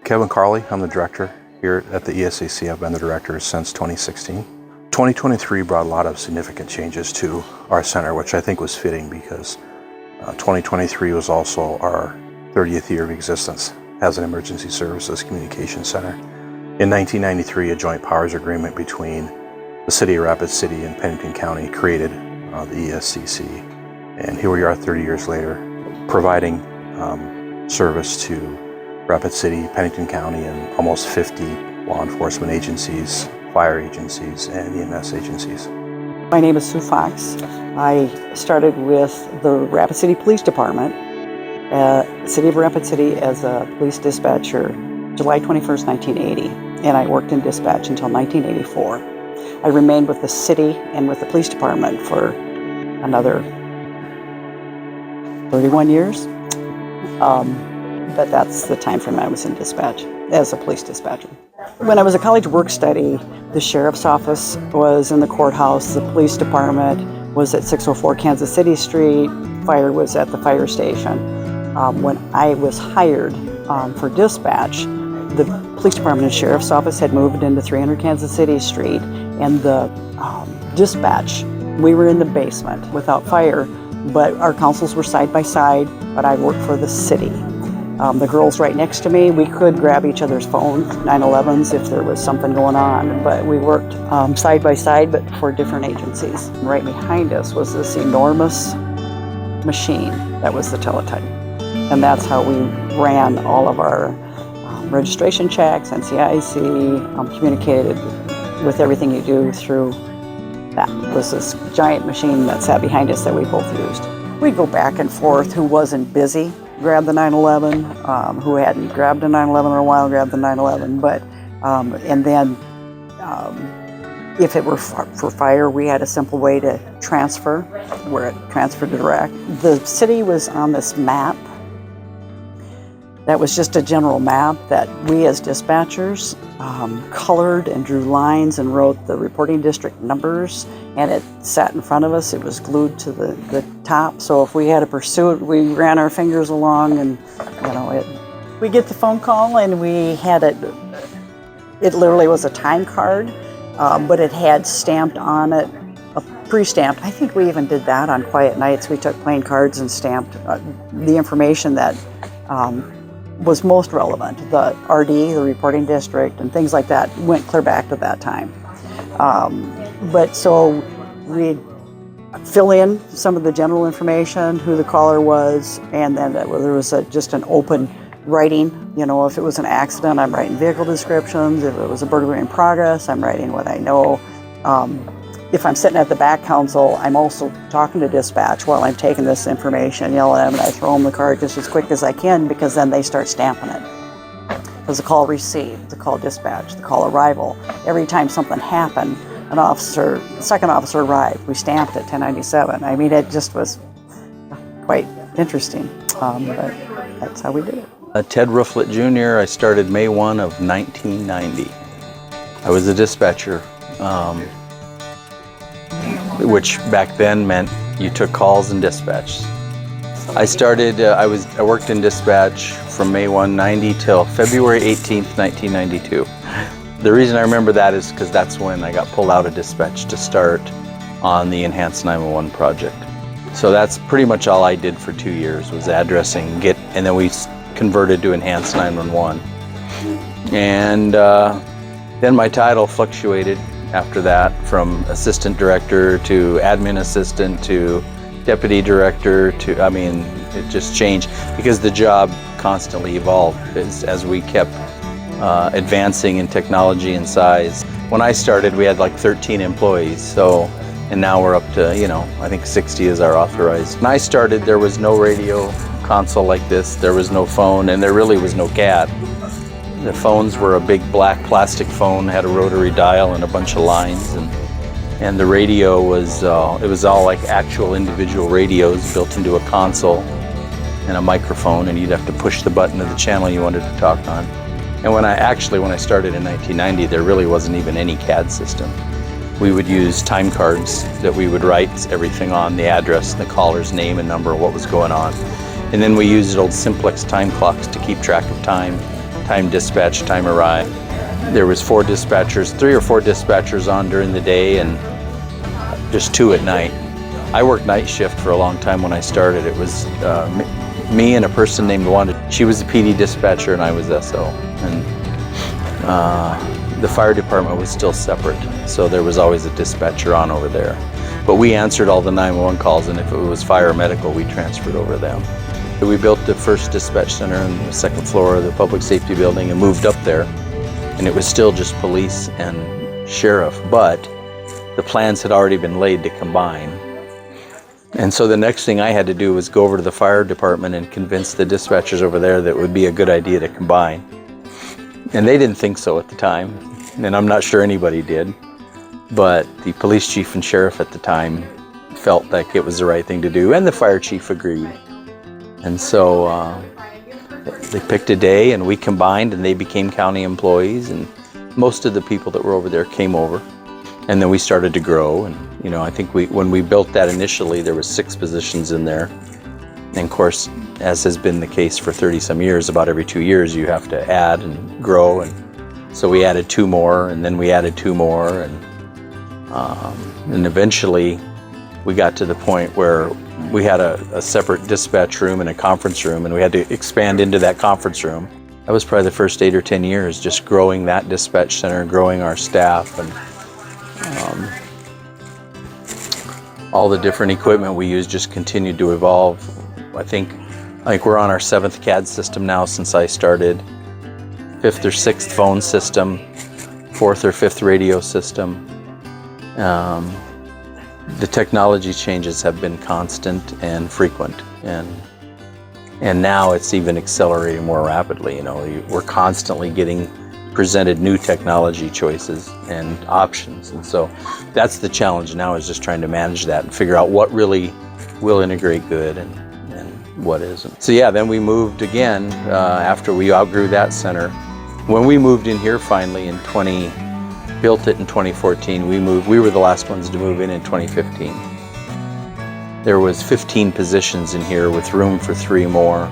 Kevin Carley, I'm the director here at the ESCC. I've been the director since 2016. 2023 brought a lot of significant changes to our center, which I think was fitting because 2023 was also our 30th year of existence as an emergency services communication center. In 1993, a joint powers agreement between the City of Rapid City and Pennington County created the ESCC. And here we are 30 years later, providing service to Rapid City, Pennington County, and almost 50 law enforcement agencies, fire agencies, and EMS agencies. My name is Sue Fox. I started with the Rapid City Police Department, City of Rapid City, as a police dispatcher July 21st, 1980, and I worked in dispatch until 1984. I remained with the city and with the police department for another 31 years. But that's the time frame I was in dispatch as a police dispatcher. When I was a college work study, the sheriff's office was in the courthouse, the police department was at 604 Kansas City Street, fire was at the fire station. When I was hired for dispatch, the police department and sheriff's office had moved into 300 Kansas City Street, and the dispatch, we were in the basement without fire, but our councils were side by side, but I worked for the city. The girls right next to me, we could grab each other's phones, 911s, if there was something going on, but we worked side by side, but for different agencies. Right behind us was this enormous machine that was the teletype. And that's how we ran all of our registration checks, NCIC, communicated with everything you do through that. It was this giant machine that sat behind us that we both used. We'd go back and forth, who wasn't busy, grab the 911, who hadn't grabbed a 911 in a while, grabbed the 911, but, and then if it were for fire, we had a simple way to transfer, where it transferred to direct. The city was on this map that was just a general map that we as dispatchers colored and drew lines and wrote the reporting district numbers, and it sat in front of us. It was glued to the top, so if we had a pursuit, we ran our fingers along, and we get the phone call, and we had it literally was a time card, but it had stamped on it, pre-stamped. I think we even did that on quiet nights. We took plain cards and stamped the information that was most relevant. The RD, the reporting district, and things like that went clear back to that time. But so we'd fill in some of the general information, who the caller was, and then there was just an open writing. If it was an accident, I'm writing vehicle descriptions. If it was a burglary in progress, I'm writing what I know. If I'm sitting at the back console, I'm also talking to dispatch while I'm taking this information, yelling at them, and I throw them the card just as quick as I can, because then they start stamping it. There's a call received, the call dispatch, the call arrival. Every time something happened, second officer arrived, we stamped it, 1097. I mean, it just was quite interesting, but that's how we did it. Ted Rooflet Jr., I started May 1 of 1990. I was a dispatcher. Which back then meant you took calls and dispatched. I started, I worked in dispatch from May 1, 90 till February 18th, 1992. The reason I remember that is because that's when I got pulled out of dispatch to start on the Enhanced 911 project. So that's pretty much all I did for 2 years, was addressing, and then we converted to Enhanced 911. And then my title fluctuated after that, from assistant director to admin assistant to deputy director to, it just changed because the job constantly evolved as we kept advancing in technology and size. When I started, we had like 13 employees, and now we're up to, I think 60 is our authorized. When I started, there was no radio console like this, there was no phone, and there really was no CAD. The phones were a big black plastic phone, had a rotary dial and a bunch of lines, and the radio was, it was all like actual individual radios built into a console and a microphone, and you'd have to push the button of the channel you wanted to talk on. And when I started in 1990, there really wasn't even any CAD system. We would use time cards that we would write everything on, the address, the caller's name and number, what was going on. And then we used old simplex time clocks to keep track of time. time dispatch, time arrive. There was 3 or 4 dispatchers on during the day and just 2 at night. I worked night shift for a long time when I started. It was me and a person named Wanda. She was the PD dispatcher and I was SO. And the fire department was still separate, so there was always a dispatcher on over there. But we answered all the 911 calls, and if it was fire or medical, we transferred over them. We built the first dispatch center on the 2nd floor of the public safety building and moved up there, and it was still just police and sheriff, but the plans had already been laid to combine. And so the next thing I had to do was go over to the fire department and convince the dispatchers over there that it would be a good idea to combine. And they didn't think so at the time, and I'm not sure anybody did, but the police chief and sheriff at the time felt like it was the right thing to do, and the fire chief agreed. And so they picked a day and we combined, and they became county employees, and most of the people that were over there came over. And then we started to grow, and I think when we built that initially, there was 6 positions in there. And of course, as has been the case for 30 some years, about every 2 years you have to add and grow, and so we added 2 more, and then we added 2 more, and eventually we got to the point where we had a separate dispatch room and a conference room, and we had to expand into that conference room. That was probably the first 8 or 10 years, just growing that dispatch center, growing our staff, and all the different equipment we use just continued to evolve. I think we're on our 7th CAD system now since I started, 5th or 6th phone system, 4th or 5th radio system. The technology changes have been constant and frequent, and now it's even accelerating more rapidly. We're constantly getting presented new technology choices and options, and so that's the challenge now, is just trying to manage that and figure out what really will integrate good and what isn't. So yeah, then we moved again after we outgrew that center. When we moved in here finally built it in 2014, we were the last ones to move in 2015. There was 15 positions in here with room for 3 more,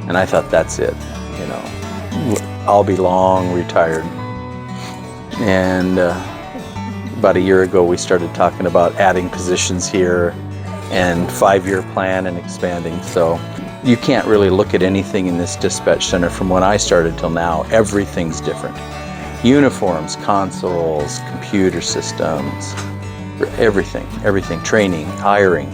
and I thought, that's it, I'll be long retired. And about a year ago we started talking about adding positions here and 5-year plan and expanding. So you can't really look at anything in this dispatch center from when I started till now. Everything's different. Uniforms, consoles, computer systems, everything, training, hiring,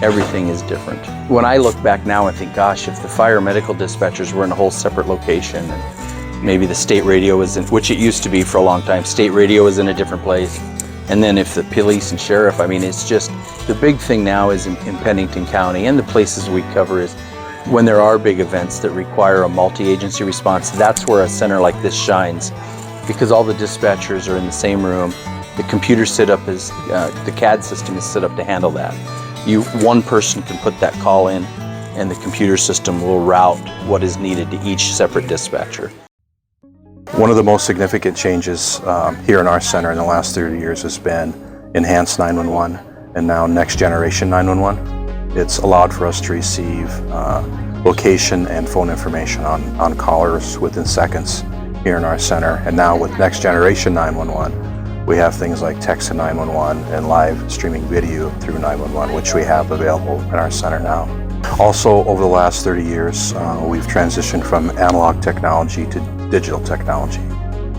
everything is different. When I look back now, I think, gosh, if the fire medical dispatchers were in a whole separate location, and maybe the state radio was in, which it used to be for a long time, state radio was in a different place. And then if the police and sheriff, it's just, the big thing now is in Pennington County and the places we cover is when there are big events that require a multi-agency response, that's where a center like this shines, because all the dispatchers are in the same room. The computer the CAD system is set up to handle that. One person can put that call in, and the computer system will route what is needed to each separate dispatcher. One of the most significant changes here in our center in the last 30 years has been enhanced 911 and now next generation 911. It's allowed for us to receive location and phone information on callers within seconds here in our center. And now with next generation 911, we have things like text to 911 and live streaming video through 911, which we have available in our center now. Also, over the last 30 years, we've transitioned from analog technology to digital technology,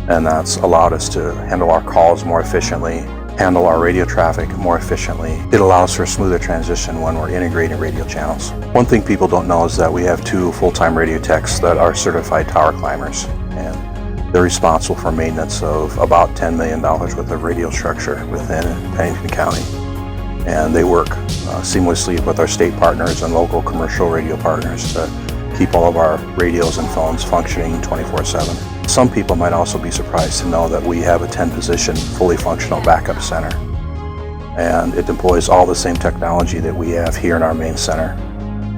and that's allowed us to handle our calls more efficiently, handle our radio traffic more efficiently. It allows for a smoother transition when we're integrating radio channels. One thing people don't know is that we have 2 full-time radio techs that are certified tower climbers, and they're responsible for maintenance of about $10 million worth of radio structure within Pennington County. And they work seamlessly with our state partners and local commercial radio partners to keep all of our radios and phones functioning 24/7. Some people might also be surprised to know that we have a 10-position fully functional backup center, and it employs all the same technology that we have here in our main center,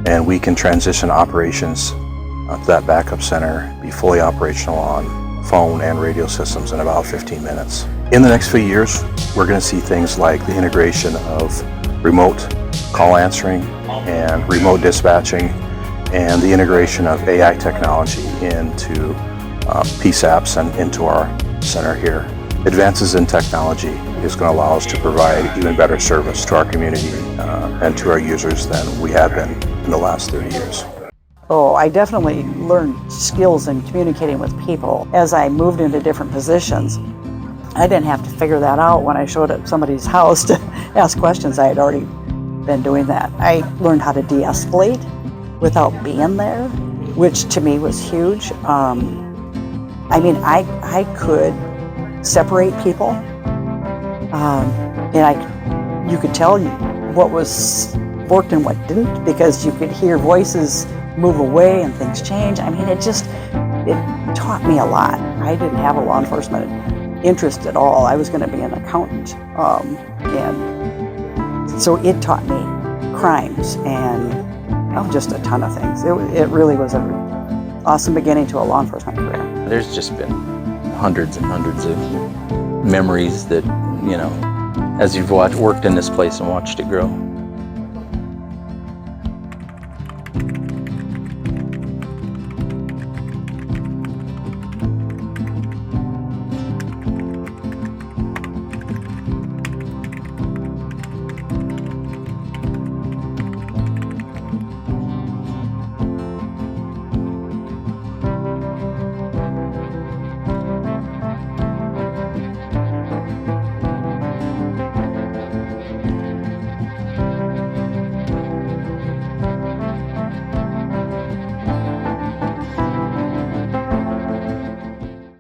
and we can transition operations to that backup center, be fully operational on phone and radio systems in about 15 minutes. In the next few years, we're going to see things like the integration of remote call answering and remote dispatching and the integration of AI technology into PSAPs and into our center here. Advances in technology is going to allow us to provide even better service to our community and to our users than we have been in the last 30 years. Oh, I definitely learned skills in communicating with people as I moved into different positions. I didn't have to figure that out when I showed up at somebody's house to ask questions. I had already been doing that. I learned how to de-escalate without being there, which to me was huge. I mean, I could separate people, and you could tell what worked and what didn't, because you could hear voices move away and things change. I mean, it taught me a lot. I didn't have a law enforcement interest at all. I was going to be an accountant, and so it taught me crimes and just a ton of things. It really was an awesome beginning to a law enforcement career. There's just been hundreds and hundreds of memories that, as you've worked in this place and watched it grow.